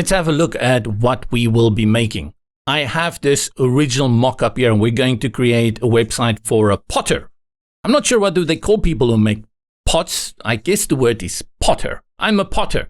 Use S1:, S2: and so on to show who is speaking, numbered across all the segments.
S1: Let's have a look at what we will be making. I have this original mock-up here, and we're going to create a website for a potter. I'm not sure what do they call people who make pots. I guess the word is potter. I'm a potter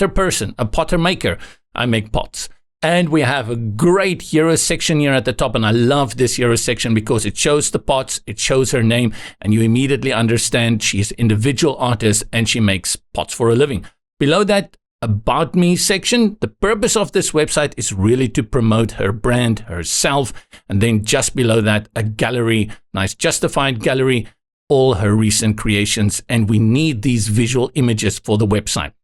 S1: person, a potter maker. I make pots. And we have a great hero section here at the top. And I love this hero section because it shows the pots, it shows her name, and you immediately understand she's an individual artist and she makes pots for a living. Below that, About Me section, the purpose of this website is really to promote her brand, herself. And then just below that, a gallery, nice justified gallery, all her recent creations. And we need these visual images for the website.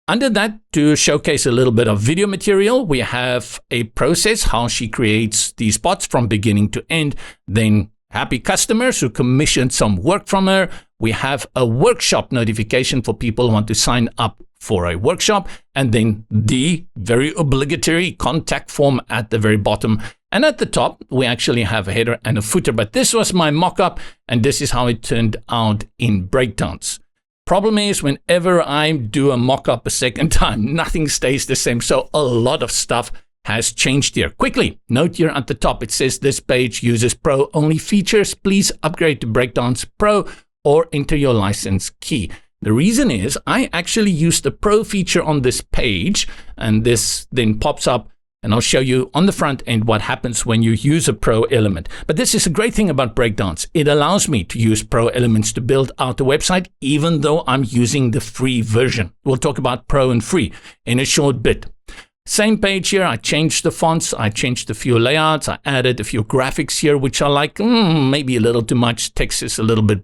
S1: Under that, to showcase a little bit of video material, we have a process, how she creates these pots from beginning to end. Then happy customers who commissioned some work from her. We have a workshop notification for people who want to sign up for a workshop. And then the very obligatory contact form at the very bottom. And at the top, we actually have a header and a footer. But this was my mock-up, and this is how it turned out in Breakdance. Problem is, whenever I do a mock-up a second time, nothing stays the same. So a lot of stuff has changed here. Quickly, note here at the top, it says this page uses Pro only features. Please upgrade to Breakdance Pro or enter your license key. The reason is I actually use the Pro feature on this page, and this then pops up. And I'll show you on the front end what happens when you use a Pro element. But this is a great thing about Breakdance. It allows me to use Pro elements to build out the website, even though I'm using the free version. We'll talk about Pro and free in a short bit. Same page here. I changed the fonts. I changed a few layouts. I added a few graphics here, which I like. Maybe a little too much. Text is a little bit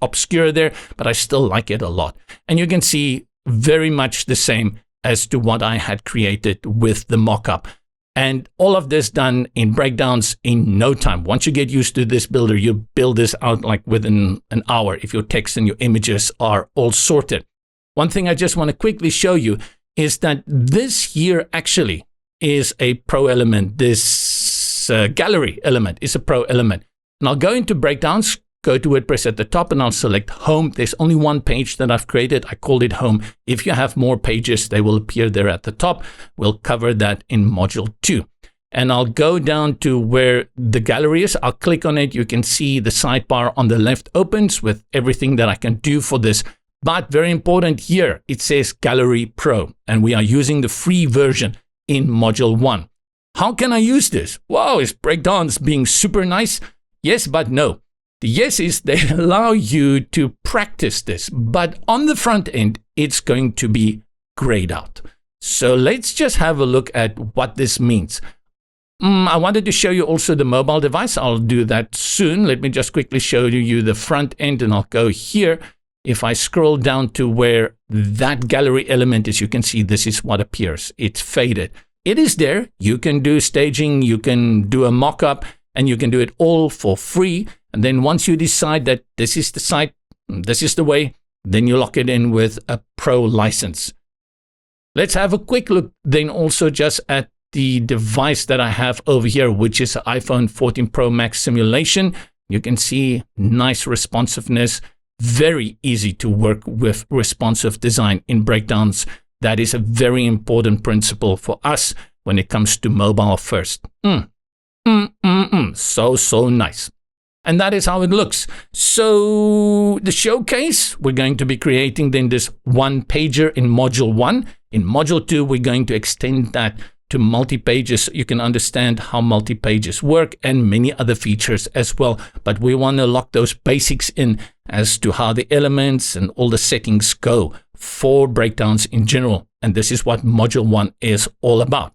S1: obscure there, but I still like it a lot. And you can see very much the same as to what I had created with the mock-up. And all of this done in Breakdance in no time. Once you get used to this builder, you build this out like within an hour if your text and your images are all sorted. One thing I just want to quickly show you is that this here actually is a Pro element. This gallery element is a Pro element. And I'll go into Breakdance, go to WordPress at the top, and I'll select Home. There's only one page that I've created. I called it Home. If you have more pages, they will appear there at the top. We'll cover that in Module 2. And I'll go down to where the gallery is. I'll click on it. You can see the sidebar on the left opens with everything that I can do for this. But very important here, it says Gallery Pro, and we are using the free version in Module 1. How can I use this? Wow, is Breakdance being super nice? Yes, but no. The yes is they allow you to practice this, but on the front end, it's going to be grayed out. So let's just have a look at what this means. I wanted to show you also the mobile device. I'll do that soon. Let me just quickly show you the front end, and I'll go here. If I scroll down to where that gallery element is, you can see this is what appears. It's faded. It is there. You can do staging, you can do a mock-up, and you can do it all for free. And then once you decide that this is the site, this is the way, then you lock it in with a Pro license. Let's have a quick look then also just at the device that I have over here, which is an iPhone 14 Pro Max simulation. You can see nice responsiveness, very easy to work with responsive design in Breakdance. That is a very important principle for us when it comes to mobile first. So nice. And that is how it looks. So the showcase, we're going to be creating then this one pager in Module 1. In Module 2, we're going to extend that to multi-pages so you can understand how multi-pages work and many other features as well. But we want to lock those basics in as to how the elements and all the settings go for Breakdance in general. And this is what Module 1 is all about.